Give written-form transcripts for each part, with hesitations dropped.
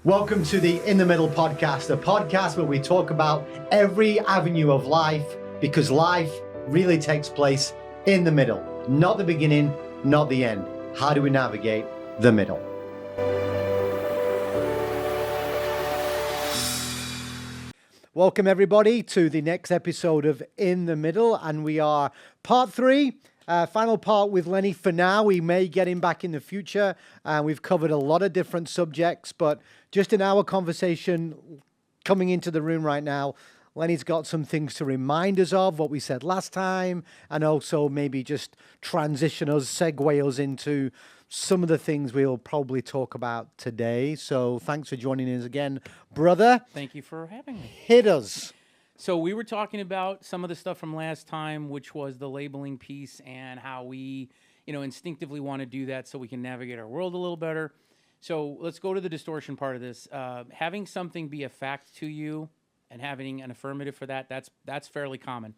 Welcome to the In the Middle podcast, a podcast where we talk about every avenue of life because life really takes place in the middle, not the beginning, not the end. How do we navigate the middle? Welcome everybody to the next episode of In the Middle, and we are part 3. Final part with Lenny for now. We may get him back in the future. We've covered a lot of different subjects, but just in our conversation coming into the room right now, Lenny's got some things to remind us of what we said last time, and also maybe just transition us, segue us into some of the things we'll probably talk about today. So thanks for joining us again, brother. Thank you for having me. Hit us. So we were talking about some of the stuff from last time, which was the labeling piece and how we, instinctively want to do that so we can navigate our world a little better. So let's go to the distortion part of this. Having something be a fact to you and having an affirmative for that, that's fairly common.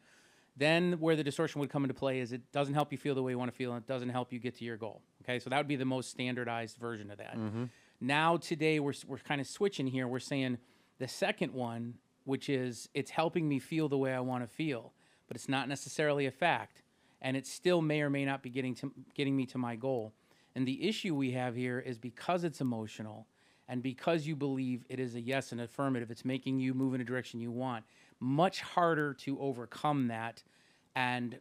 Then where the distortion would come into play is it doesn't help you feel the way you want to feel, and it doesn't help you get to your goal. Okay, so that would be the most standardized version of that. Mm-hmm. Now today we're kind of switching here. We're saying the second one, which is it's helping me feel the way I want to feel, but it's not necessarily a fact, and it still may or may not be getting me to my goal. And the issue we have here is because it's emotional and because you believe it is a yes and affirmative, it's making you move in a direction you want, much harder to overcome that and,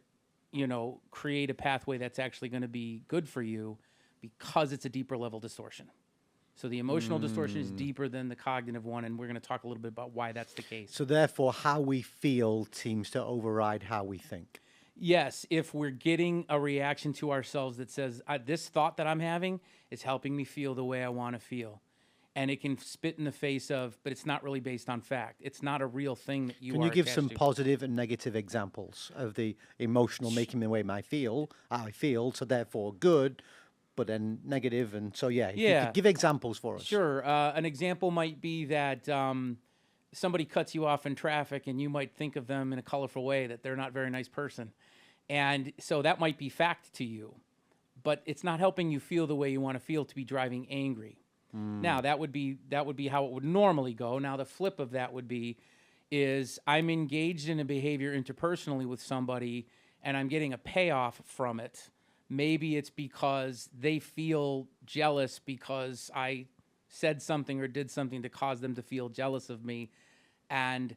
create a pathway that's actually going to be good for you because it's a deeper level distortion. So the emotional distortion is deeper than the cognitive one, and we're going to talk a little bit about why that's the case. So therefore, how we feel seems to override how we think. Yes, if we're getting a reaction to ourselves that says, this thought that I'm having is helping me feel the way I want to feel. And it can spit in the face of, but it's not really based on fact. It's not a real thing that you are. Can you give some to. positive and negative examples of the emotional making me the way I feel, so therefore good, but then negative, and so if you could give examples for us. Sure. An example might be that somebody cuts you off in traffic, and you might think of them in a colorful way that they're not a very nice person, and so that might be fact to you, but it's not helping you feel the way you want to feel to be driving angry. Now that would be how it would normally go. Now the flip of that would be is I'm engaged in a behavior interpersonally with somebody, and I'm getting a payoff from it. Maybe it's because they feel jealous because I said something or did something to cause them to feel jealous of me. And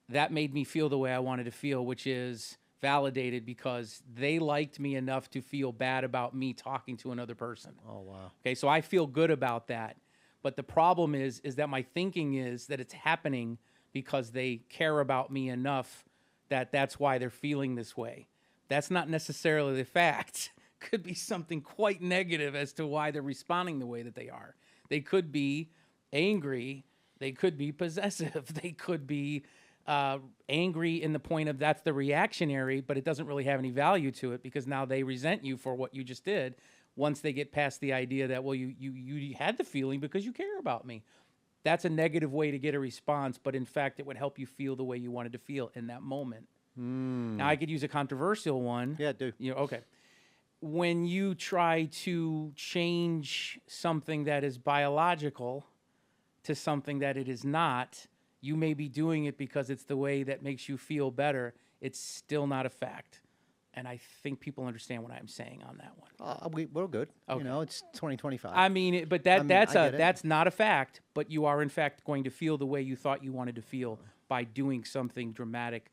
that made me feel the way I wanted to feel, which is validated because they liked me enough to feel bad about me talking to another person. Oh, wow. Okay, so I feel good about that. But the problem is that my thinking is that it's happening because they care about me enough that that's why they're feeling this way. That's not necessarily the fact. Could be something quite negative as to why they're responding the way that they are. They could be angry. They could be possessive. They could be angry in the point of that's the reactionary, but it doesn't really have any value to it because now they resent you for what you just did once they get past the idea that, well, you had the feeling because you care about me. That's a negative way to get a response, but in fact, it would help you feel the way you wanted to feel in that moment. Now, I could use a controversial one. Yeah, do. Okay. When you try to change something that is biological to something that it is not, you may be doing it because it's the way that makes you feel better. It's still not a fact. And I think people understand what I'm saying on that one. We're good. Okay. It's 2025. I mean, but that's not a fact, but you are in fact going to feel the way you thought you wanted to feel by doing something dramatic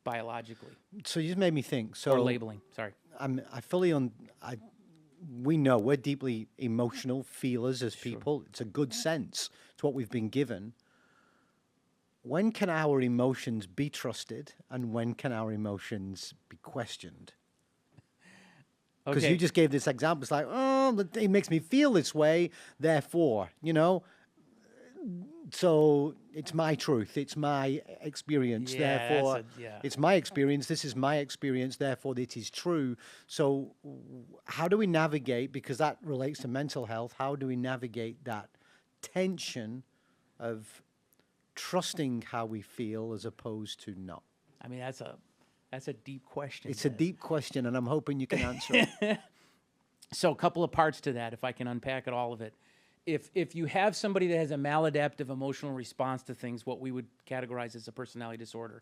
biologically. So you just made me think. Or labeling, sorry. We know we're deeply emotional feelers as people. Sure. It's a good sense. It's what we've been given. When can our emotions be trusted, and when can our emotions be questioned? Because you just gave this example. It's like, it makes me feel this way, therefore, So it's my truth. It's my experience. Therefore, it's my experience. This is my experience. Therefore, it is true. So how do we navigate, because that relates to mental health, how do we navigate that tension of trusting how we feel as opposed to not? I mean, that's a deep question. It's a deep question, and I'm hoping you can answer it. So a couple of parts to that, if I can unpack it, all of it. if you have somebody that has a maladaptive emotional response to things, what we would categorize as a personality disorder,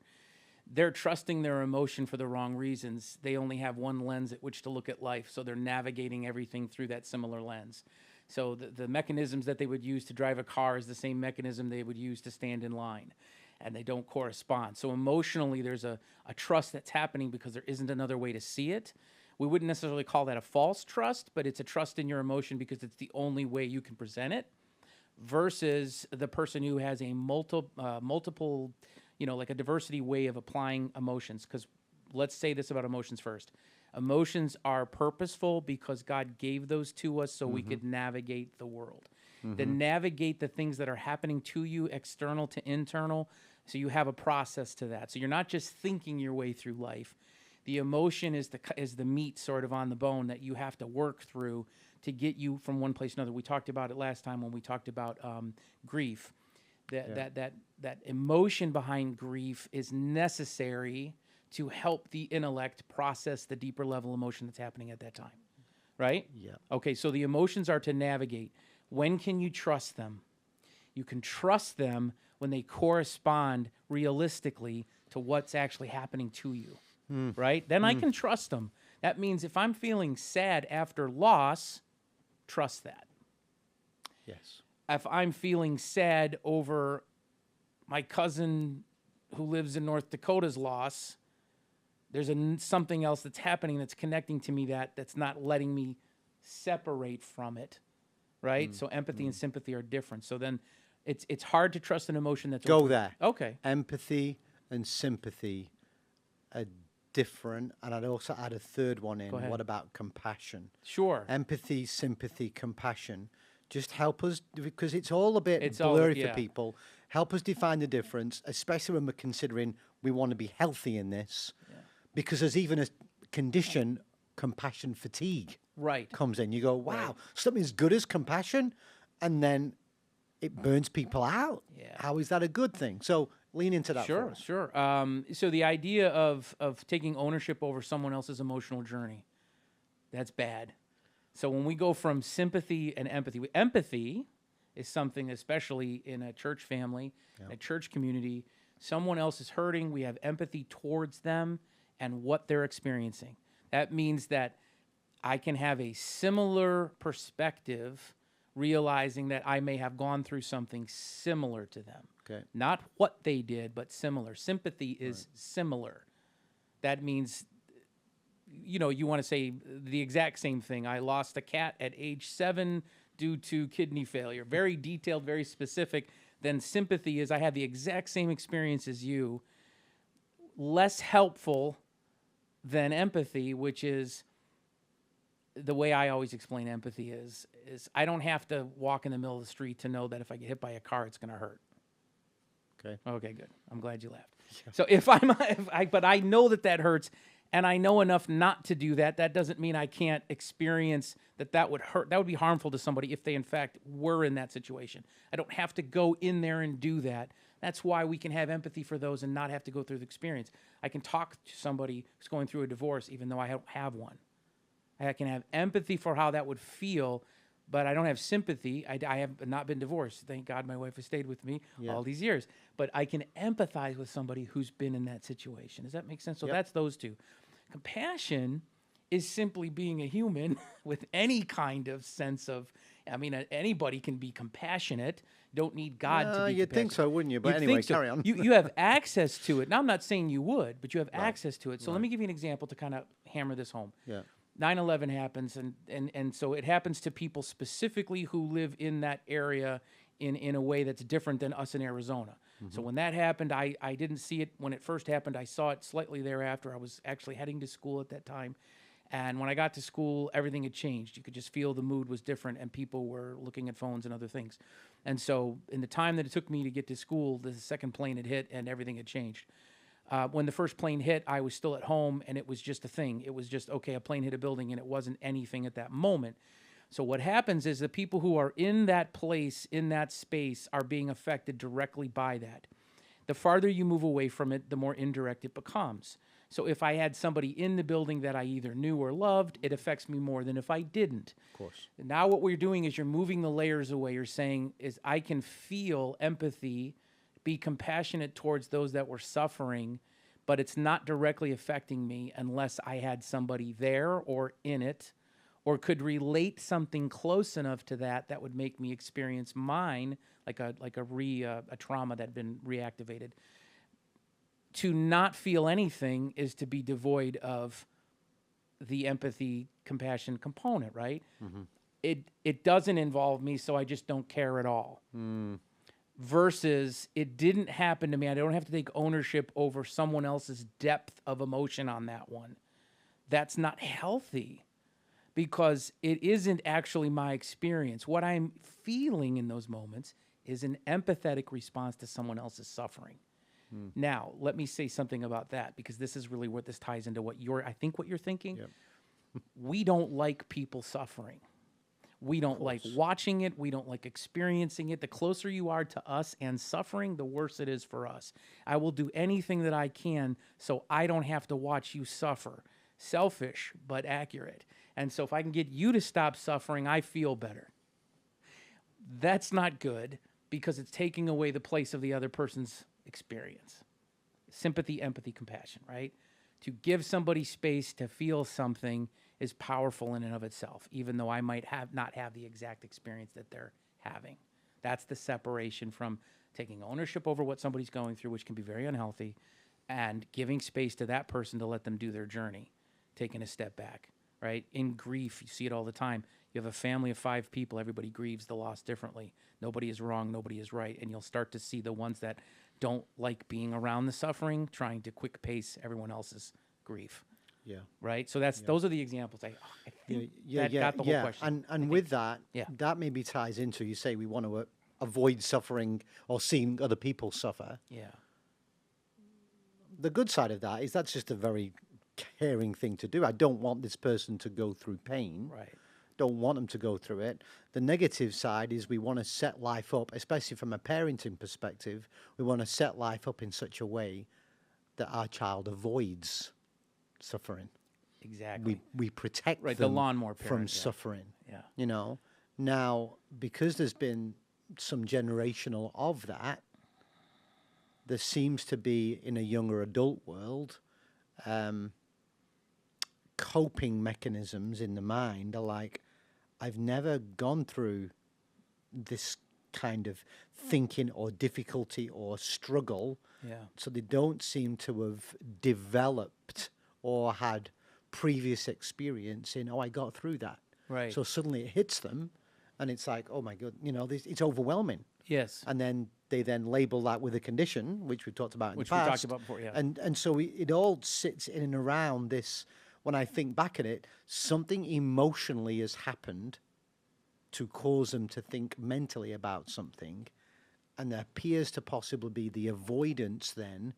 they're trusting their emotion for the wrong reasons. They only have one lens at which to look at life, so they're navigating everything through that similar lens. So the mechanisms that they would use to drive a car is the same mechanism they would use to stand in line, and they don't correspond. So emotionally, there's a trust that's happening because there isn't another way to see it. We wouldn't necessarily call that a false trust, but it's a trust in your emotion because it's the only way you can present it, versus the person who has a multiple, like a diversity way of applying emotions. Because let's say this about emotions first. Emotions are purposeful because God gave those to us so we could navigate the world. To navigate the things that are happening to you, external to internal, so you have a process to that. So you're not just thinking your way through life. The emotion is the meat sort of on the bone that you have to work through to get you from one place to another. We talked about it last time when we talked about grief. That emotion behind grief is necessary to help the intellect process the deeper level emotion that's happening at that time, right? Yeah. Okay, so the emotions are to navigate. When can you trust them? You can trust them when they correspond realistically to what's actually happening to you. Right? Then I can trust them. That means if I'm feeling sad after loss, trust that. Yes. If I'm feeling sad over my cousin who lives in North Dakota's loss, there's something else that's happening that's connecting to me that's not letting me separate from it. Right? So empathy and sympathy are different. So then it's hard to trust an emotion that's Go there. Okay. Empathy and sympathy are different, and I'd also add a third one in. Go ahead. What about compassion? Sure. Empathy, sympathy, compassion. Just help us, because it's all a bit It's blurry all- for people. Help us define the difference, especially when we're considering we want to be healthy in this, because there's even a condition, compassion fatigue, Right. comes in. You go, wow, something as good as compassion, and then it burns people out. Yeah. How is that a good thing? So lean into that. for Sure, us. sure. So the idea of taking ownership over someone else's emotional journey, that's bad. So when we go from sympathy and empathy is something, especially in a church family, a church community, someone else is hurting, we have empathy towards them and what they're experiencing. That means that I can have a similar perspective, realizing that I may have gone through something similar to them. Okay. Not what they did, but similar. Sympathy is similar. That means, you want to say the exact same thing. I lost a cat at age 7 due to kidney failure. Very detailed, very specific. Then sympathy is I had the exact same experience as you. Less helpful than empathy, which is the way I always explain empathy is I don't have to walk in the middle of the street to know that if I get hit by a car, it's going to hurt. Okay. Okay, good. I'm glad you laughed. So but I know that hurts, and I know enough not to do that. That doesn't mean I can't experience that would hurt. That would be harmful to somebody if they, in fact, were in that situation. I don't have to go in there and do that. That's why we can have empathy for those and not have to go through the experience. I can talk to somebody who's going through a divorce, even though I don't have one. I can have empathy for how that would feel, but I don't have sympathy. I have not been divorced. Thank God my wife has stayed with me all these years. But I can empathize with somebody who's been in that situation. Does that make sense? So that's those two. Compassion is simply being a human with any kind of sense of, anybody can be compassionate. Don't need God to be You'd think compassionate. so, wouldn't you? But You'd anyway, think so. carry on. You have access to it. Now, I'm not saying you would, but you have access to it. So let me give you an example to kind of hammer this home. Yeah. 9/11 happens, and so it happens to people specifically who live in that area in a way that's different than us in Arizona. So when that happened, I didn't see it when it first happened. I saw it slightly thereafter. I was actually heading to school at that time. And when I got to school, everything had changed. You could just feel the mood was different, and people were looking at phones and other things. And so in the time that it took me to get to school, the second plane had hit, and everything had changed. When the first plane hit, I was still at home, and it was just a thing. It was just, okay, a plane hit a building, and it wasn't anything at that moment. So what happens is the people who are in that place, in that space, are being affected directly by that. The farther you move away from it, the more indirect it becomes. So if I had somebody in the building that I either knew or loved, it affects me more than if I didn't. Of course. Now what we're doing is you're moving the layers away. You're saying is I can feel empathy, be compassionate towards those that were suffering, but it's not directly affecting me unless I had somebody there or in it, or could relate something close enough to that would make me experience mine, like a trauma that had been reactivated. To not feel anything is to be devoid of the empathy, compassion component, right? Mm-hmm. It doesn't involve me, so I just don't care at all. Versus it didn't happen to me. I don't have to take ownership over someone else's depth of emotion on that one. That's not healthy because it isn't actually my experience. What I'm feeling in those moments is an empathetic response to someone else's suffering. Now, let me say something about that because this is really what this ties into what you're thinking. Yep. We don't like people suffering. We don't like watching it. We don't like experiencing it. The closer you are to us and suffering, the worse it is for us. I will do anything that I can so I don't have to watch you suffer. Selfish, but accurate. And so if I can get you to stop suffering, I feel better. That's not good because it's taking away the place of the other person's experience. Sympathy, empathy, compassion, right? To give somebody space to feel something is powerful in and of itself, even though I might not have the exact experience that they're having. That's the separation from taking ownership over what somebody's going through, which can be very unhealthy, and giving space to that person to let them do their journey, taking a step back, right? In grief, you see it all the time. You have a family of 5 people, everybody grieves the loss differently. Nobody is wrong, nobody is right, and you'll start to see the ones that don't like being around the suffering, trying to quick pace everyone else's grief. Yeah. Right. So those are the examples. I think that got the whole question. And with that, Yeah. that maybe ties into, you say we want to avoid suffering or seeing other people suffer. Yeah. The good side of that is that's just a very caring thing to do. I don't want this person to go through pain. Right. Don't want them to go through it. The negative side is we want to set life up, especially from a parenting perspective, we want to set life up in such a way that our child avoids suffering. Exactly. We protect Right, them the lawnmower from parent, yeah. suffering. Yeah. You know, now because there's been some generational of that, there seems to be in a younger adult world, coping mechanisms in the mind are like, I've never gone through this kind of thinking or difficulty or struggle. Yeah. So they don't seem to have developed or had previous experience in, I got through that. Right. So suddenly it hits them and it's like, oh my God, it's overwhelming. Yes. And then they then label that with a condition, which we talked about in Which the we past. talked about before, yeah. And so it all sits in and around this. When I think back at it, something emotionally has happened to cause them to think mentally about something. And there appears to possibly be the avoidance then,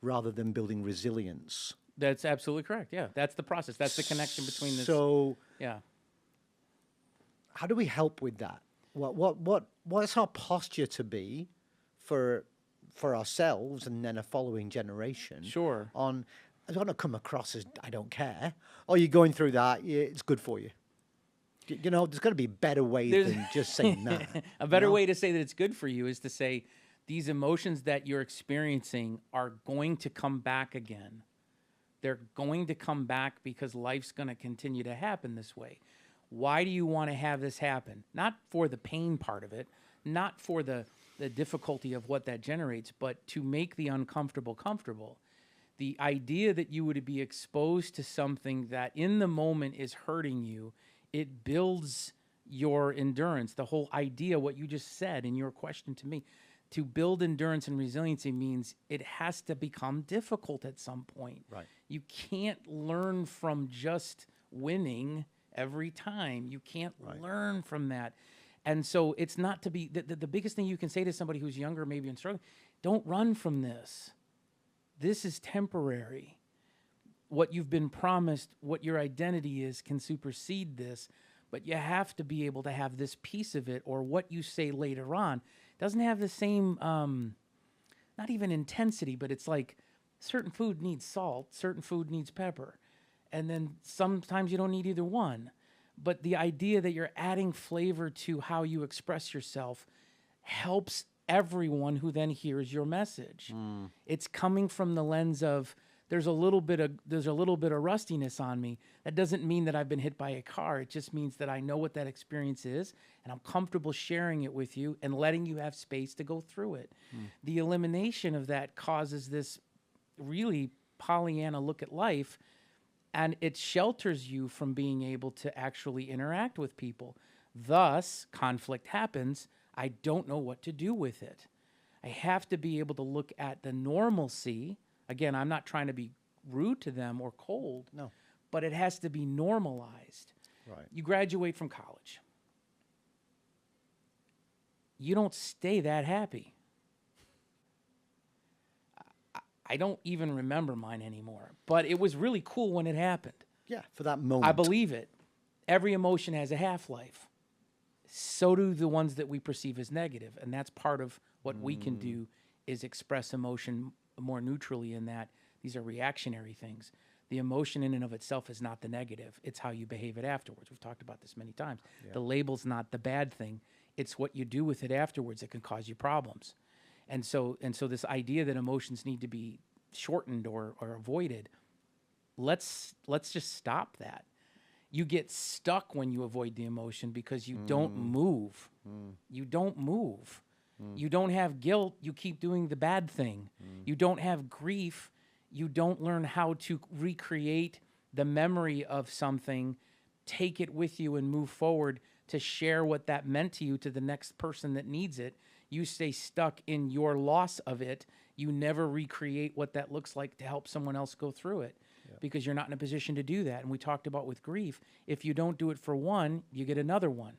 rather than building resilience. That's absolutely correct. Yeah. That's the process. That's the connection between this. So Yeah. how do we help with that? What's our posture to be for ourselves and then a following generation? Sure. I don't want to come across as I don't care. Oh, you're going through that. Yeah, it's good for you. There's got to be a better way than just saying that. A better way to say that it's good for you is to say these emotions that you're experiencing are going to come back again. They're going to come back because life's going to continue to happen this way. Why do you want to have this happen? Not for the pain part of it, not for the difficulty of what that generates, but to make the uncomfortable comfortable. The idea that you would be exposed to something that in the moment is hurting you, it builds your endurance. The whole idea, what you just said in your question to me, to build endurance and resiliency means it has to become difficult at some point. Right. You can't learn from just winning every time. You can't learn from that. And so it's not to be, the biggest thing you can say to somebody who's younger, maybe and struggling, don't run from this. This is temporary. What you've been promised, what your identity is, can supersede this, but you have to be able to have this piece of it, or what you say later on doesn't have the same, not even intensity, but it's like certain food needs salt, certain food needs pepper. And then sometimes you don't need either one. But the idea that you're adding flavor to how you express yourself helps everyone who then hears your message. It's coming from the lens of there's a little bit of rustiness on me. That doesn't mean that I've been hit by a car. It just means that I know what that experience is and I'm comfortable sharing it with you and letting you have space to go through it. The elimination of that causes this really Pollyanna look at life, and it shelters you from being able to actually interact with people. Thus, conflict happens. I don't know what to do with it. I have to be able to look at the normalcy. Again, I'm not trying to be rude to them or cold. No. But it has to be normalized. Right. You graduate from college. You don't stay that happy. I don't even remember mine anymore. But it was really cool when it happened. Yeah, for that moment. I believe it. Every emotion has a half-life. So do the ones that we perceive as negative. And that's part of what we can do is express emotion more neutrally in that these are reactionary things. The emotion in and of itself is not the negative. It's how you behave it afterwards. We've talked about this many times. Yeah. The label's not the bad thing. It's what you do with it afterwards that can cause you problems. And so this idea that emotions need to be shortened or avoided, let's just stop that. You get stuck when you avoid the emotion because you don't move. You don't move. You don't have guilt. You keep doing the bad thing. You don't have grief. You don't learn how to recreate the memory of something, take it with you and move forward to share what that meant to you to the next person that needs it. You stay stuck in your loss of it. You never recreate what that looks like to help someone else go through it. Because you're not in a position to do that. And we talked about with grief, if you don't do it for one, you get another one.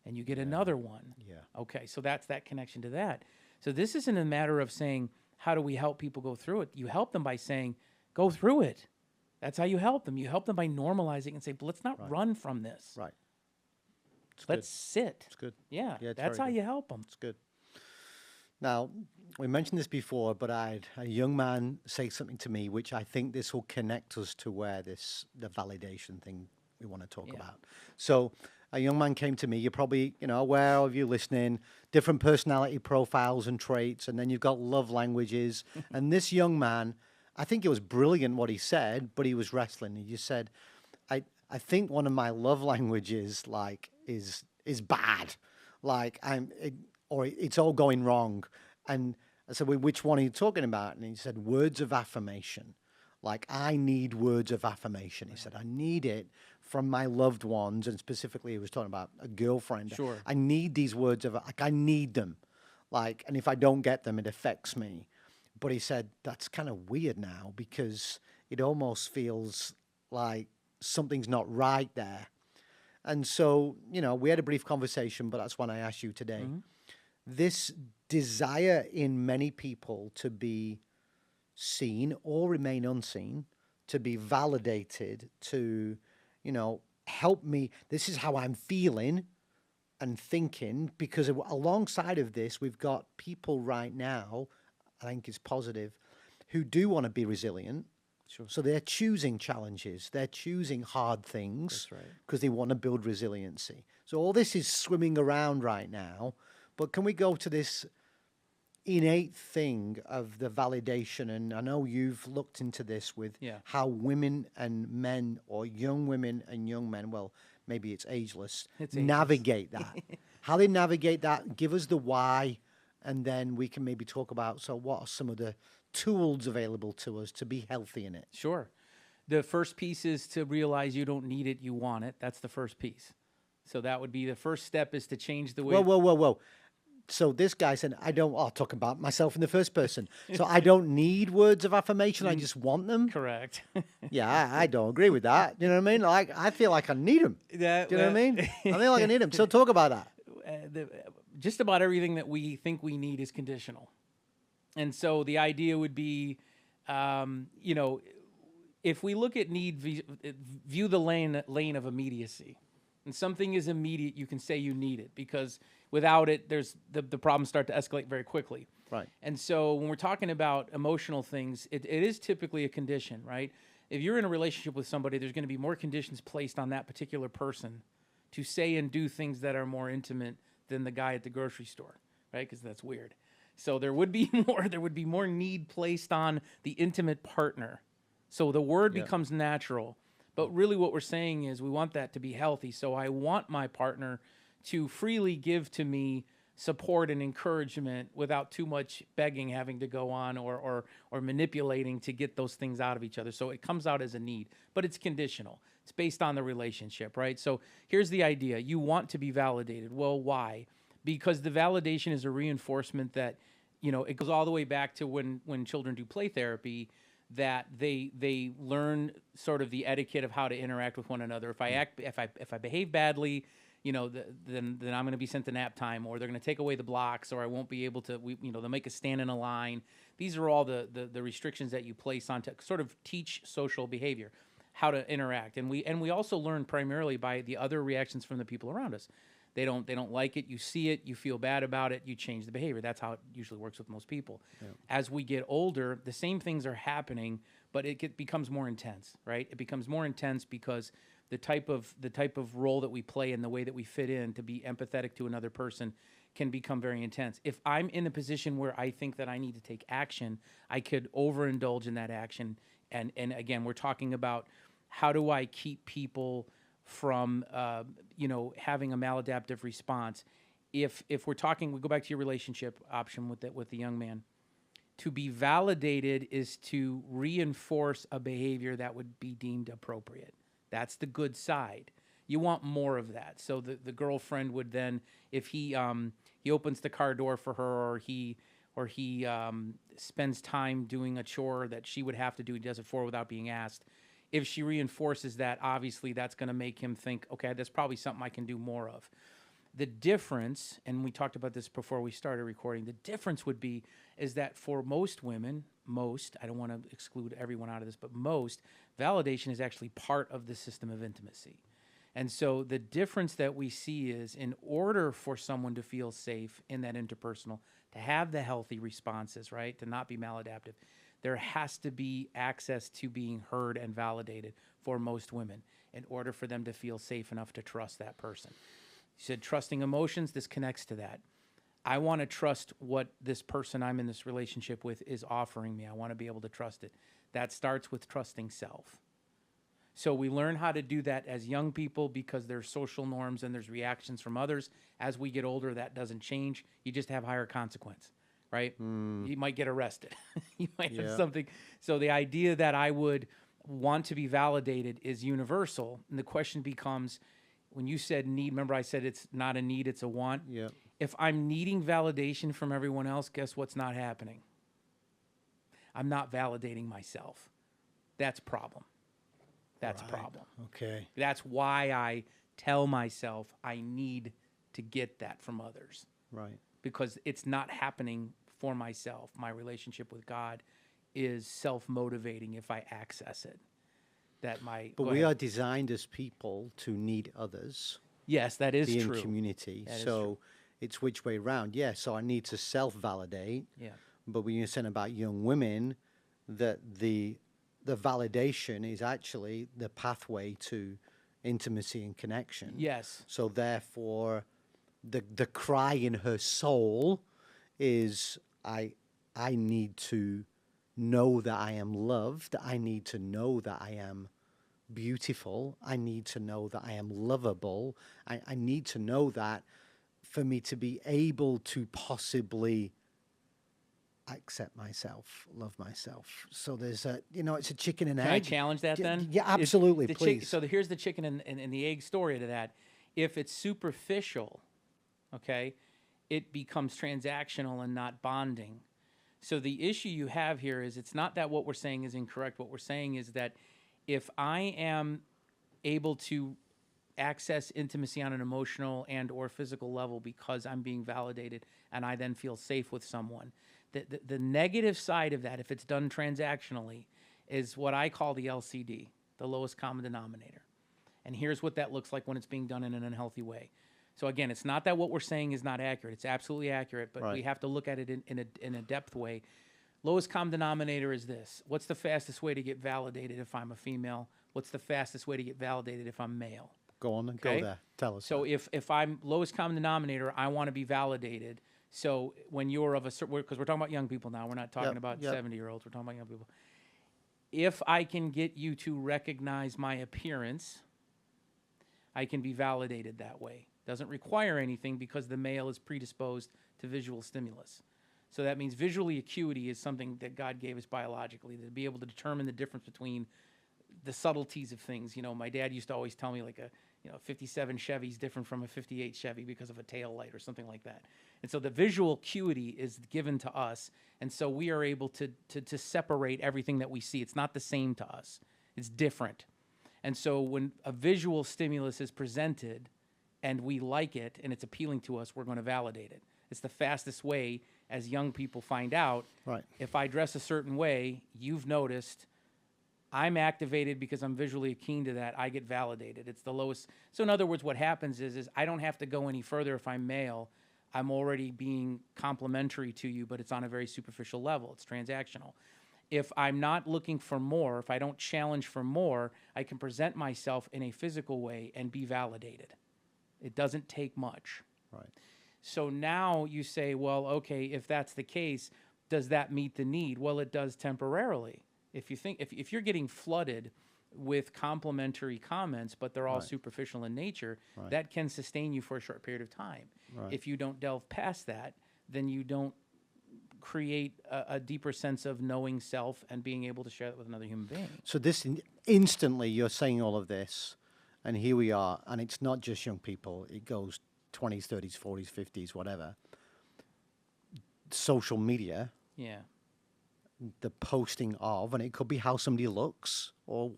And you get another one. Yeah. Okay, so that's that connection to that. So this isn't a matter of saying, how do we help people go through it? You help them by saying, go through it. That's how you help them. You help them by normalizing and say, but let's not run from this. Right. Let's sit. It's good. Yeah, it's that's how good. you help them. It's good. Now, we mentioned this before, but I had a young man say something to me, which I think this will connect us to where the validation thing we want to talk about. So a young man came to me. You're probably, aware of you listening, different personality profiles and traits, and then you've got love languages. And this young man, I think it was brilliant what he said, but he was wrestling. He just said, I think one of my love languages, is bad. It's all going wrong. And I said, well, which one are you talking about? And he said, words of affirmation. I need words of affirmation. He said, I need it from my loved ones. And specifically, he was talking about a girlfriend. Sure. I need these words I need them. And if I don't get them, it affects me. But he said, that's kind of weird now because it almost feels like something's not right there. And so, we had a brief conversation, but that's when I asked you today. This desire in many people to be seen or remain unseen, to be validated, to, help me. This is how I'm feeling and thinking, because alongside of this, we've got people right now, I think it's positive, who do want to be resilient. Sure. So they're choosing challenges. They're choosing hard things because they want to build resiliency. So all this is swimming around right now. But can we go to this innate thing of the validation? And I know you've looked into this with how women and men, or young women and young men, well, maybe it's ageless, navigate that. How they navigate that, give us the why, and then we can maybe talk about, so what are some of the tools available to us to be healthy in it? Sure. The first piece is to realize you don't need it, you want it. That's the first piece. So that would be the first step, is to change the way. Whoa. So this guy said, I'll talk about myself in the first person. So I don't need words of affirmation. I just want them. Correct. Yeah, I don't agree with that. You know what I mean? I feel like I need them. Do you know what I mean? I feel like I need them. So talk about that. Just about everything that we think we need is conditional. And so the idea would be, if we look at need, view the lane of immediacy. and something is immediate, you can say you need it, because without it, there's the problems start to escalate very quickly. Right. And so when we're talking about emotional things, it is typically a condition, right? If you're in a relationship with somebody, there's going to be more conditions placed on that particular person to say and do things that are more intimate than the guy at the grocery store, right? Because that's weird. So there would be more need placed on the intimate partner. So the word becomes natural. But really what we're saying is we want that to be healthy. So I want my partner to freely give to me support and encouragement without too much begging having to go on or manipulating to get those things out of each other. So it comes out as a need, but it's conditional. It's based on the relationship, right? So here's the idea. You want to be validated. Well, why? Because the validation is a reinforcement that, it goes all the way back to when children do play therapy, that they learn sort of the etiquette of how to interact with one another. If I behave badly, then I'm going to be sent to nap time, or they're going to take away the blocks, or I won't be able to. They'll make us stand in a line. These are all the restrictions that you place on to sort of teach social behavior, how to interact, and we also learn primarily by the other reactions from the people around us. They don't like it. You see it. You feel bad about it. You change the behavior. That's how it usually works with most people. Yeah. As we get older, the same things are happening, but it becomes more intense, right? It becomes more intense because the type of role that we play and the way that we fit in to be empathetic to another person can become very intense. If I'm in a position where I think that I need to take action, I could overindulge in that action. And again, we're talking about how do I keep people from having a maladaptive response. If we're talking, we go back to your relationship option with the young man. To be validated is to reinforce a behavior that would be deemed appropriate. That's the good side. You want more of that. So the girlfriend would then, if he opens the car door for her, or he spends time doing a chore that she would have to do, he does it for without being asked. If she reinforces that, obviously that's going to make him think, okay, that's probably something I can do more of. The difference, and we talked about this before we started recording, the difference would be is that for most women, I don't want to exclude everyone out of this, but most, validation is actually part of the system of intimacy. And so the difference that we see is in order for someone to feel safe in that interpersonal, to have the healthy responses, right, to not be maladaptive, there has to be access to being heard and validated for most women in order for them to feel safe enough to trust that person. You said trusting emotions, this connects to that. I want to trust what this person I'm in this relationship with is offering me. I want to be able to trust it. That starts with trusting self. So we learn how to do that as young people because there's social norms and there's reactions from others. As we get older, that doesn't change. You just have higher consequence. Right? You might get arrested. You might have something. So the idea that I would want to be validated is universal. And the question becomes, when you said need, remember I said it's not a need, it's a want? Yeah. If I'm needing validation from everyone else, guess what's not happening? I'm not validating myself. That's a problem. That's a problem. Okay. That's why I tell myself I need to get that from others. Right. Because it's not happening for myself. My relationship with God is self-motivating if I access it. But we are designed as people to need others. Yes, that is be true. In community. That so it's which way round. Yeah, so I need to self-validate. Yeah. But when you're saying about young women, that the validation is actually the pathway to intimacy and connection. Yes. So therefore, the cry in her soul is, I need to know that I am loved. I need to know that I am beautiful. I need to know that I am lovable. I need to know that for me to be able to possibly accept myself, love myself. So there's it's a chicken and egg. Can I challenge that then? Yeah, absolutely, please. So here's the chicken and the egg story to that. If it's superficial, okay, it becomes transactional and not bonding. So the issue you have here is it's not that what we're saying is incorrect. What we're saying is that if I am able to access intimacy on an emotional and or physical level because I'm being validated and I then feel safe with someone, the negative side of that, if it's done transactionally, is what I call the LCD, the lowest common denominator. And here's what that looks like when it's being done in an unhealthy way. So again, it's not that what we're saying is not accurate. It's absolutely accurate, but we have to look at it in a depth way. Lowest common denominator is this. What's the fastest way to get validated if I'm a female? What's the fastest way to get validated if I'm male? Go on and go there. Tell us. So if I'm lowest common denominator, I want to be validated. So when you're of a certain, because we're talking about young people now, we're not talking about 70-year-olds. We're talking about young people. If I can get you to recognize my appearance, I can be validated that way. Doesn't require anything because the male is predisposed to visual stimulus. So that means visually acuity is something that God gave us biologically, to be able to determine the difference between the subtleties of things. You know, my dad used to always tell me like a 57 Chevy is different from a 58 Chevy because of a tail light or something like that. And so the visual acuity is given to us, and so we are able to separate everything that we see. It's not the same to us. It's different. And so when a visual stimulus is presented and we like it and it's appealing to us, we're going to validate it. It's the fastest way, as young people find out. Right. If I dress a certain way, you've noticed, I'm activated because I'm visually keen to that. I get validated. It's the lowest. So in other words, what happens is I don't have to go any further if I'm male. I'm already being complimentary to you, but it's on a very superficial level. It's transactional. If I'm not looking for more, if I don't challenge for more, I can present myself in a physical way and be validated. It doesn't take much. Right. So now you say, well, okay, if that's the case, does that meet the need? Well, it does temporarily. If you think, if you're getting flooded with complimentary comments, but they're all superficial in nature, that can sustain you for a short period of time. Right. If you don't delve past that, then you don't create a deeper sense of knowing self and being able to share that with another human being. So this instantly, you're saying all of this, and here we are, and it's not just young people. It goes 20s, 30s, 40s, 50s, whatever. Social media. Yeah. The posting of, and it could be how somebody looks or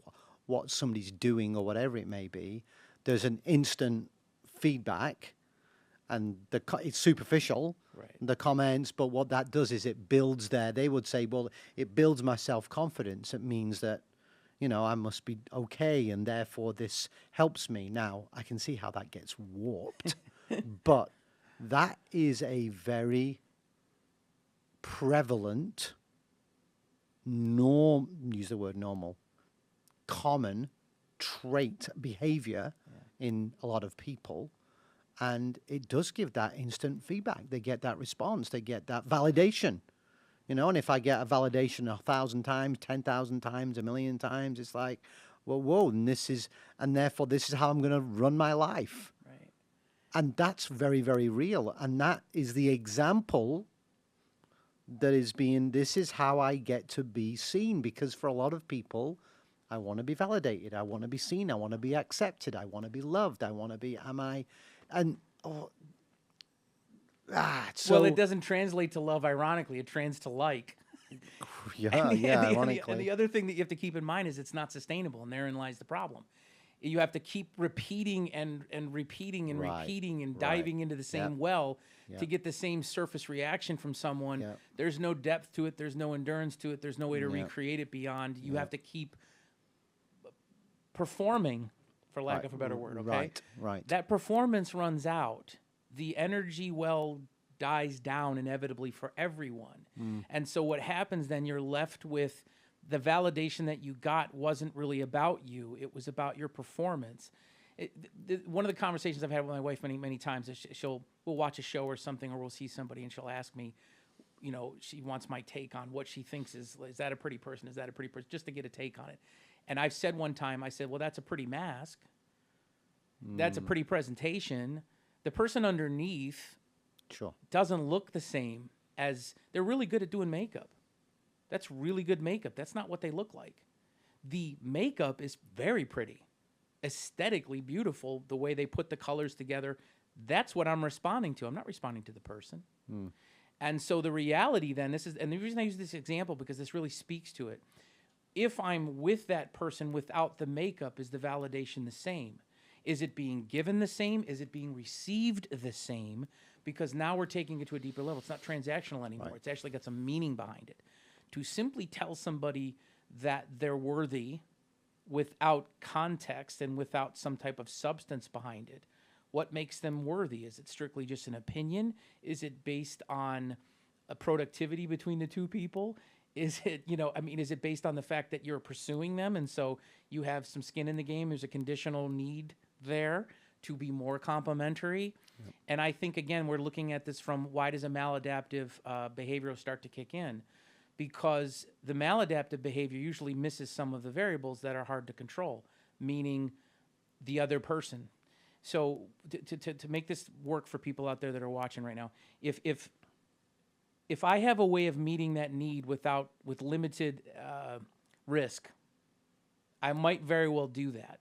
what somebody's doing or whatever it may be. There's an instant feedback, and it's superficial, the comments, but what that does is it builds they would say, well, it builds my self-confidence. It means that, I must be okay, and therefore this helps me. Now, I can see how that gets warped, but that is a very prevalent use the word normal, common trait behavior in a lot of people, and it does give that instant feedback. They get that response, they get that validation, and if I get a validation 1,000 times, 10,000 times, 1,000,000 times, it's like, well, whoa, and therefore this is how I'm going to run my life. Right. And that's very, very real, and that is the example that is this is how I get to be seen, because for a lot of people, I want to be validated, I want to be seen, I want to be accepted, I want to be loved, I want to be, well, it doesn't translate to love, ironically, it translates to like. Ironically. And the other thing that you have to keep in mind is it's not sustainable, and therein lies the problem. You have to keep repeating and repeating and repeating and diving into the same well to get the same surface reaction from someone. Yep. There's no depth to it. There's no endurance to it. There's no way to recreate it beyond. You have to keep performing, for lack of a better word, okay? Right. That performance runs out. The energy well dies down inevitably for everyone. And so what happens then, you're left with the validation that you got wasn't really about you. It was about your performance. One of the conversations I've had with my wife many, many times is we'll watch a show or something, or we'll see somebody and she'll ask me, she wants my take on what she thinks is that a pretty person? Is that a pretty person? Just to get a take on it. And I've said one time, I said, well, that's a pretty mask. That's a pretty presentation. The person underneath doesn't look the same as, they're really good at doing makeup. That's really good makeup. That's not what they look like. The makeup is very pretty, aesthetically beautiful, the way they put the colors together. That's what I'm responding to. I'm not responding to the person. And so the reality then, and the reason I use this example, because this really speaks to it. If I'm with that person without the makeup, is the validation the same? Is it being given the same? Is it being received the same? Because now we're taking it to a deeper level. It's not transactional anymore. It's actually got some meaning behind it. To simply tell somebody that they're worthy without context and without some type of substance behind it. What makes them worthy? Is it strictly just an opinion? Is it based on a productivity between the two people? Is it, is it based on the fact that you're pursuing them and so you have some skin in the game? There's a conditional need there to be more complementary. Yep. And I think, again, we're looking at this from why does a maladaptive behavior start to kick in? Because the maladaptive behavior usually misses some of the variables that are hard to control, meaning the other person. So to make this work for people out there that are watching right now, if I have a way of meeting that need with limited risk, I might very well do that.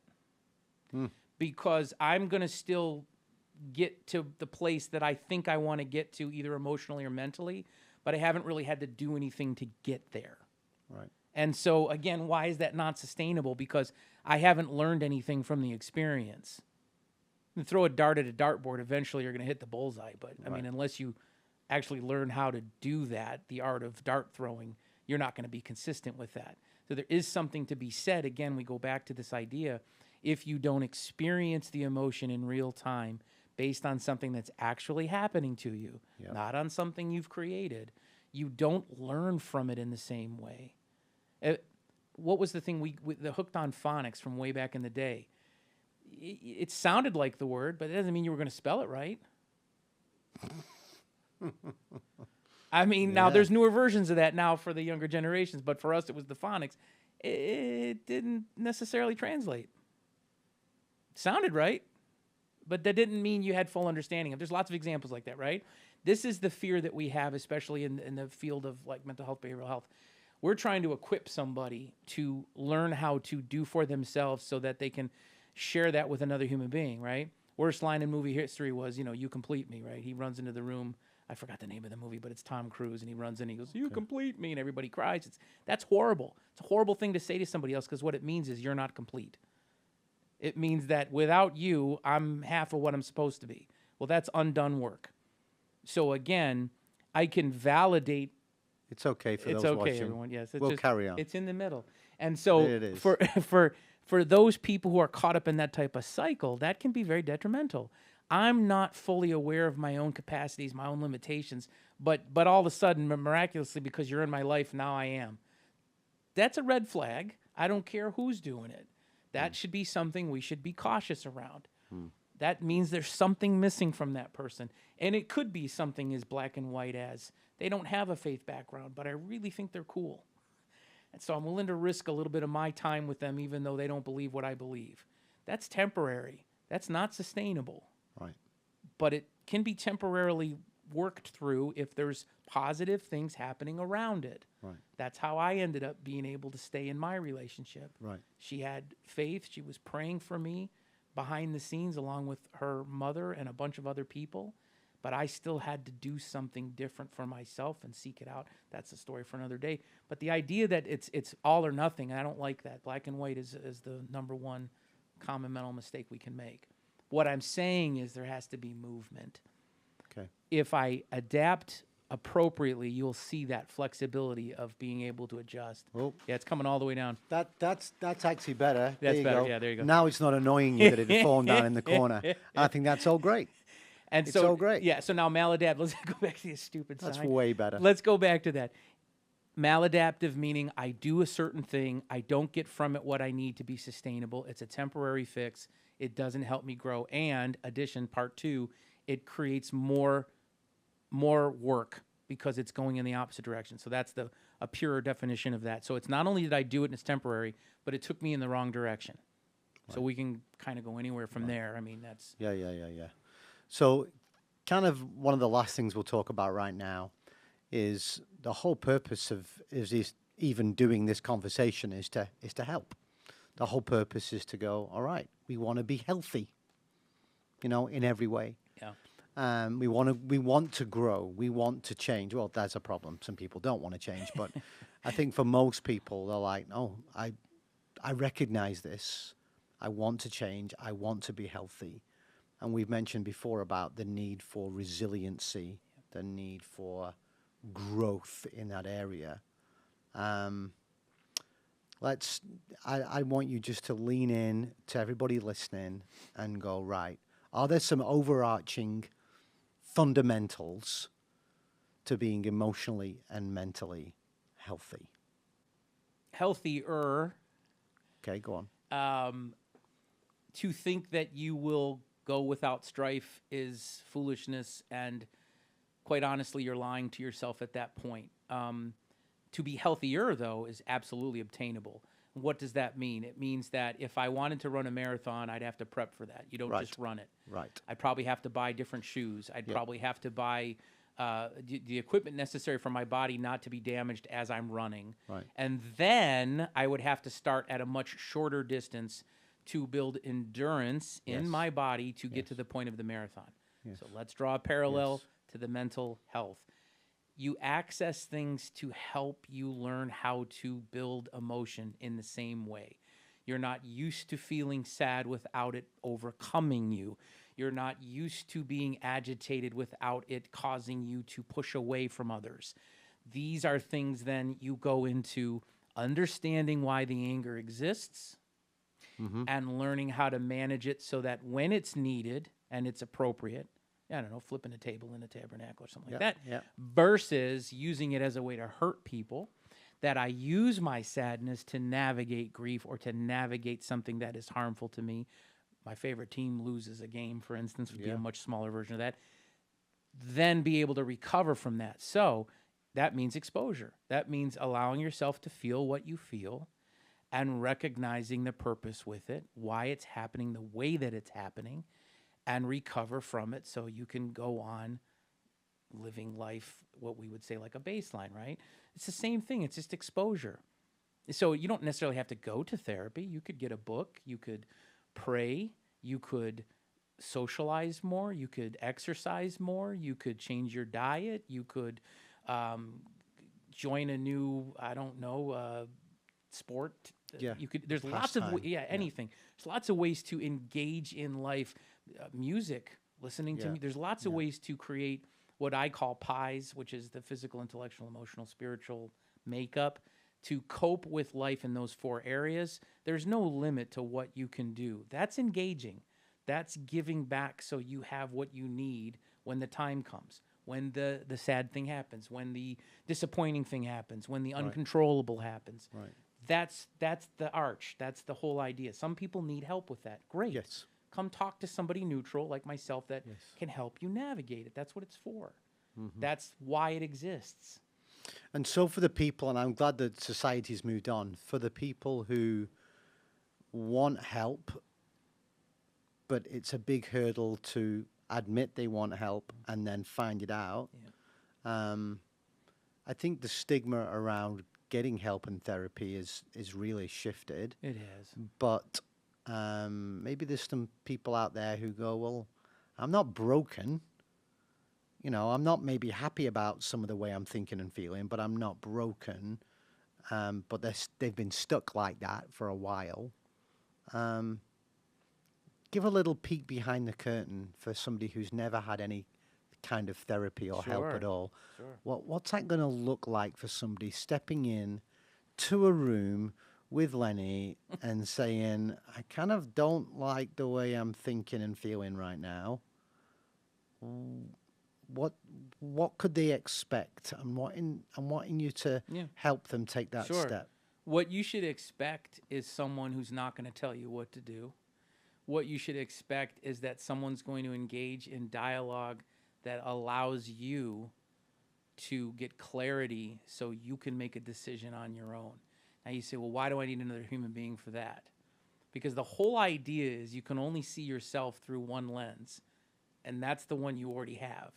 Because I'm going to still get to the place that I think I want to get to, either emotionally or mentally, but I haven't really had to do anything to get there. Right. And so, again, why is that not sustainable? Because I haven't learned anything from the experience. You throw a dart at a dartboard, eventually you're going to hit the bullseye. But, I mean, unless you actually learn how to do that, the art of dart throwing, you're not going to be consistent with that. So there is something to be said. Again, we go back to this idea. If you don't experience the emotion in real time based on something that's actually happening to you, not on something you've created, you don't learn from it in the same way. What was the thing the hooked on phonics from way back in the day? It sounded like the word, but it doesn't mean you were going to spell it right. I mean, now there's newer versions of that now for the younger generations, but for us it was the phonics. It didn't necessarily translate. It sounded right, but that didn't mean you had full understanding of. There's lots of examples like that, right? This is the fear that we have, especially in the field of like mental health, behavioral health. We're trying to equip somebody to learn how to do for themselves so that they can share that with another human being, right? Worst line in movie history was, you complete me, right? He runs into the room. I forgot the name of the movie, but it's Tom Cruise, and he runs in and he goes, you complete me, and everybody cries. That's horrible. It's a horrible thing to say to somebody else because what it means is you're not complete. It means that without you, I'm half of what I'm supposed to be. Well, that's undone work. So again, I can validate. It's okay for those watching. It's okay, watching. Everyone. Yes, we'll carry on. It's in the middle, and so it is. for those people who are caught up in that type of cycle, that can be very detrimental. I'm not fully aware of my own capacities, my own limitations, but all of a sudden, miraculously, because you're in my life, now I am. That's a red flag. I don't care who's doing it. That should be something we should be cautious around. That means there's something missing from that person. And it could be something as black and white as they don't have a faith background, but I really think they're cool. And so I'm willing to risk a little bit of my time with them, even though they don't believe what I believe. That's temporary. That's not sustainable. Right. But it can be temporarily worked through if there's positive things happening around it. Right. That's how I ended up being able to stay in my relationship. Right. She had faith. She was praying for me behind the scenes along with her mother and a bunch of other people. But I still had to do something different for myself and seek it out. That's a story for another day. But the idea that it's all or nothing, I don't like that. Black and white is the number one common mental mistake we can make. What I'm saying is there has to be movement. Okay. If I adapt appropriately, you'll see that flexibility of being able to adjust. Oh. Yeah, it's coming all the way down. That's actually better. That's there you better. go. Yeah, there you go. Now it's not annoying you that it had fallen down in the corner. I think that's all great. And It's so great. Yeah, so now maladaptive, let's go back to this stupid That's sign. way better. Let's go back to that. Maladaptive meaning I do a certain thing, I don't get from it what I need to be sustainable. It's a temporary fix. It doesn't help me grow. And addition, part two, it creates more work because it's going in the opposite direction. So that's a purer definition of that. So it's not only did I do it and it's temporary, but it took me in the wrong direction. Right. So we can kind of go anywhere from there. I mean, that's... Yeah. So kind of one of the last things we'll talk about right now is the whole purpose of even doing this conversation is to help. The whole purpose is to go, all right, we want to be healthy, in every way. Yeah. We want to grow. We want to change. Well, that's a problem. Some people don't want to change, but I think for most people, they're like, oh, I recognize this. I want to change. I want to be healthy. And we've mentioned before about the need for resiliency, the need for growth in that area. let's. I want you just to lean in to everybody listening and go, right. Are there some overarching fundamentals to being emotionally and mentally healthy? Healthier. Okay, go on. To think that you will go without strife is foolishness, and quite honestly, you're lying to yourself at that point. To be healthier, though, is absolutely obtainable. What does that mean? It means that if I wanted to run a marathon, I'd have to prep for that. You don't just run it. Right. I'd probably have to buy different shoes. I'd probably have to buy the equipment necessary for my body not to be damaged as I'm running. Right. And then I would have to start at a much shorter distance to build endurance in my body to get to the point of the marathon. So let's draw a parallel to the mental health. You access things to help you learn how to build emotion in the same way. You're not used to feeling sad without it overcoming you. You're not used to being agitated without it causing you to push away from others. These are things then you go into understanding why the anger exists and learning how to manage it so that when it's needed and it's appropriate, I don't know, flipping a table in a tabernacle or something like that, versus using it as a way to hurt people, that I use my sadness to navigate grief or to navigate something that is harmful to me. My favorite team loses a game, for instance, would be a much smaller version of that. Then be able to recover from that. So that means exposure. That means allowing yourself to feel what you feel and recognizing the purpose with it, why it's happening the way that it's happening, and recover from it so you can go on living life, what we would say like a baseline, right? It's the same thing. It's just exposure. So you don't necessarily have to go to therapy. You could get a book. You could pray. You could socialize more. You could exercise more. You could change your diet. You could join a new, I don't know, sport. Yeah. You could. There's lots of anything. There's lots of ways to engage in life. Music, listening to me. There's lots of ways to create what I call pies, which is the physical, intellectual, emotional, spiritual makeup, to cope with life in those 4 areas. There's no limit to what you can do. That's engaging. That's giving back so you have what you need when the time comes, when the sad thing happens, when the disappointing thing happens, when the uncontrollable happens. Right. That's the arch. That's the whole idea. Some people need help with that. Great. Yes. Come talk to somebody neutral like myself that can help you navigate it. That's what it's for. That's why it exists. And so for the people, and I'm glad that society's moved on, for the people who want help, but it's a big hurdle to admit they want help and then find it out. I think the stigma around getting help and therapy is really shifted. It has. But maybe there's some people out there who go, well, I'm not broken. You know, I'm not maybe happy about some of the way I'm thinking and feeling, but I'm not broken. But they've been stuck like that for a while. Give a little peek behind the curtain for somebody who's never had any kind of therapy or help at all. Sure. What's that going to look like for somebody stepping in to a room with Lenny and saying, I kind of don't like the way I'm thinking and feeling right now? What could they expect? I'm wanting you to help them take that step. What you should expect is someone who's not going to tell you what to do. What you should expect is that someone's going to engage in dialogue that allows you to get clarity so you can make a decision on your own. Now you say, well, why do I need another human being for that? Because the whole idea is you can only see yourself through one lens, and that's the one you already have.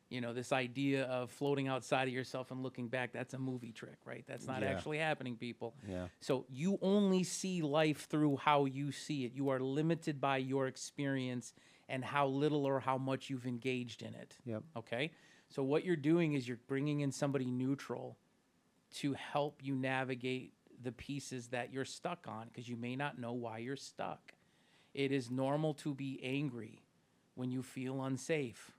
You know, this idea of floating outside of yourself and looking back, that's a movie trick, right? That's not actually happening, people. Yeah. So you only see life through how you see it. You are limited by your experience and how little or how much you've engaged in it. Yep. Okay? So what you're doing is you're bringing in somebody neutral to help you navigate the pieces that you're stuck on, because you may not know why you're stuck. It is normal to be angry when you feel unsafe.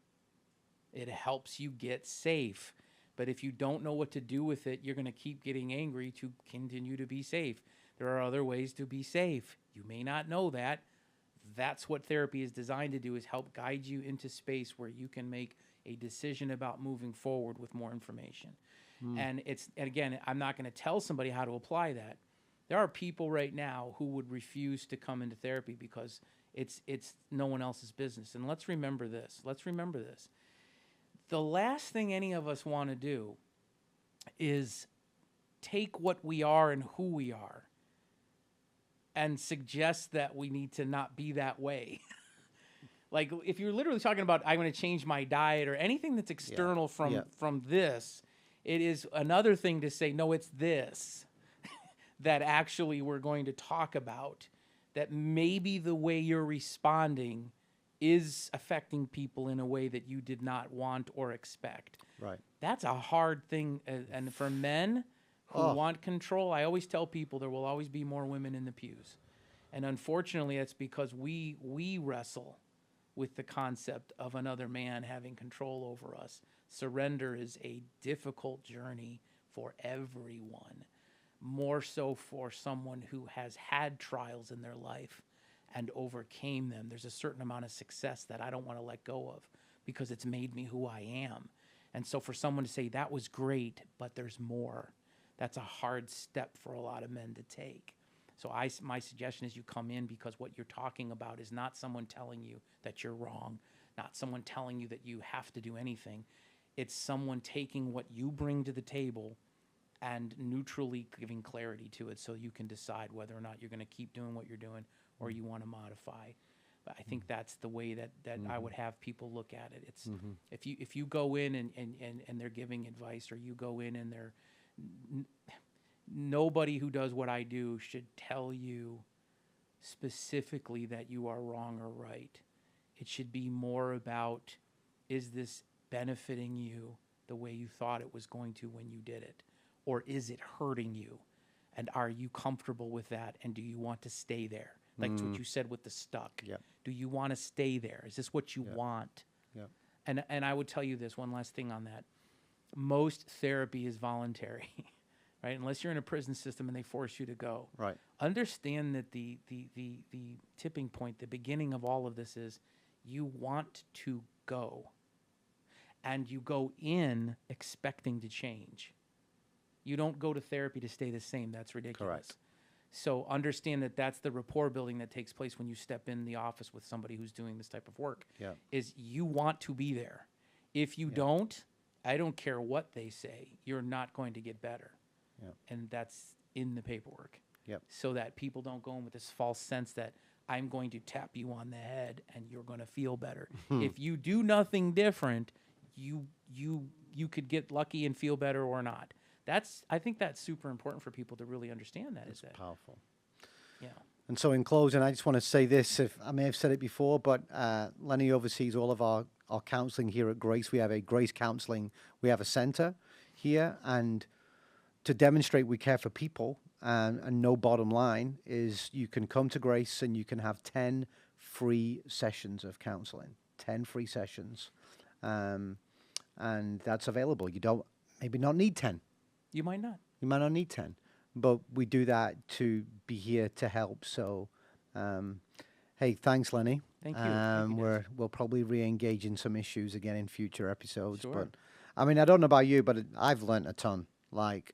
It helps you get safe. But if you don't know what to do with it, you're going to keep getting angry to continue to be safe. There are other ways to be safe. You may not know that. That's what therapy is designed to do, is help guide you into space where you can make a decision about moving forward with more information. And again, I'm not going to tell somebody how to apply that. There are people right now who would refuse to come into therapy because it's no one else's business. And let's remember this. The last thing any of us want to do is take what we are and who we are and suggest that we need to not be that way. Like, if you're literally talking about, I'm going to change my diet or anything that's external from this, it is another thing to say, no, it's this that actually we're going to talk about, that maybe the way you're responding is affecting people in a way that you did not want or expect. Right. That's a hard thing. And for men who want control, I always tell people there will always be more women in the pews. And unfortunately, it's because we wrestle with the concept of another man having control over us. Surrender is a difficult journey for everyone, more so for someone who has had trials in their life and overcame them. There's a certain amount of success that I don't want to let go of because it's made me who I am. And so for someone to say, that was great, but there's more, that's a hard step for a lot of men to take. So my suggestion is you come in because what you're talking about is not someone telling you that you're wrong, not someone telling you that you have to do anything. It's someone taking what you bring to the table and neutrally giving clarity to it so you can decide whether or not you're going to keep doing what you're doing or you want to modify. But I think that's the way that I would have people look at it. It's if you go in and they're giving advice, or you go in and they're nobody who does what I do should tell you specifically that you are wrong or right. It should be more about, is this benefiting you the way you thought it was going to when you did it? Or is it hurting you? And are you comfortable with that? And do you want to stay there? Like what you said with the stuck. Yep. Do you want to stay there? Is this what you want? Yep. And I would tell you this, one last thing on that. Most therapy is voluntary, right? Unless you're in a prison system and they force you to go. Right. Understand that the tipping point, the beginning of all of this is you want to go. And you go in expecting to change. You don't go to therapy to stay the same. That's ridiculous. Correct. So understand that that's the rapport building that takes place when you step in the office with somebody who's doing this type of work. Yeah. Is you want to be there. If you don't, I don't care what they say, you're not going to get better. Yeah. And that's in the paperwork. Yep. So that people don't go in with this false sense that I'm going to tap you on the head and you're going to feel better. If you do nothing different, you could get lucky and feel better or not. I think that's super important for people to really understand that. It's powerful. Yeah. And so in closing, I just want to say this, if I may have said it before, but Lenny oversees all of our counseling here at Grace. We have a Grace Counseling. We have a center here. And to demonstrate we care for people and no bottom line is you can come to Grace and you can have 10 free sessions of counseling, 10 free sessions. And that's available. You don't maybe not need 10. You might not. You might not need 10, but we do that to be here to help. So, hey, thanks, Lenny. Thank you. Thank you, We'll probably re-engage in some issues again in future episodes. Sure. But I mean, I don't know about you, but I've learned a ton. Like,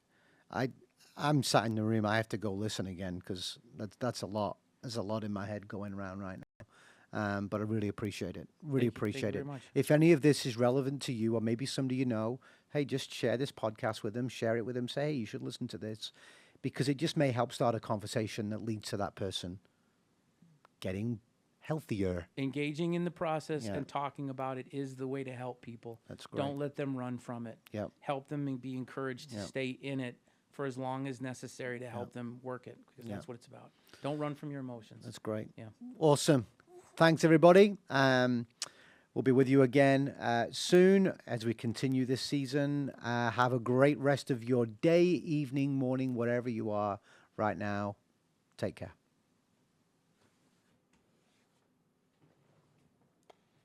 I'm sat in the room. I have to go listen again because that's a lot. There's a lot in my head going around right now. But I really appreciate it. Really appreciate Thank you it. very much. If any of this is relevant to you or maybe somebody you know, hey, just share this podcast with them, share it with them, say, hey, you should listen to this, because it just may help start a conversation that leads to that person getting healthier. Engaging in the process and talking about it is the way to help people. That's great. Don't let them run from it. Yep. Help them and be encouraged to stay in it for as long as necessary to help them work it, because that's what it's about. Don't run from your emotions. That's great. Yeah. Awesome. Thanks, everybody. We'll be with you again soon as we continue this season. Have a great rest of your day, evening, morning, wherever you are right now. Take care.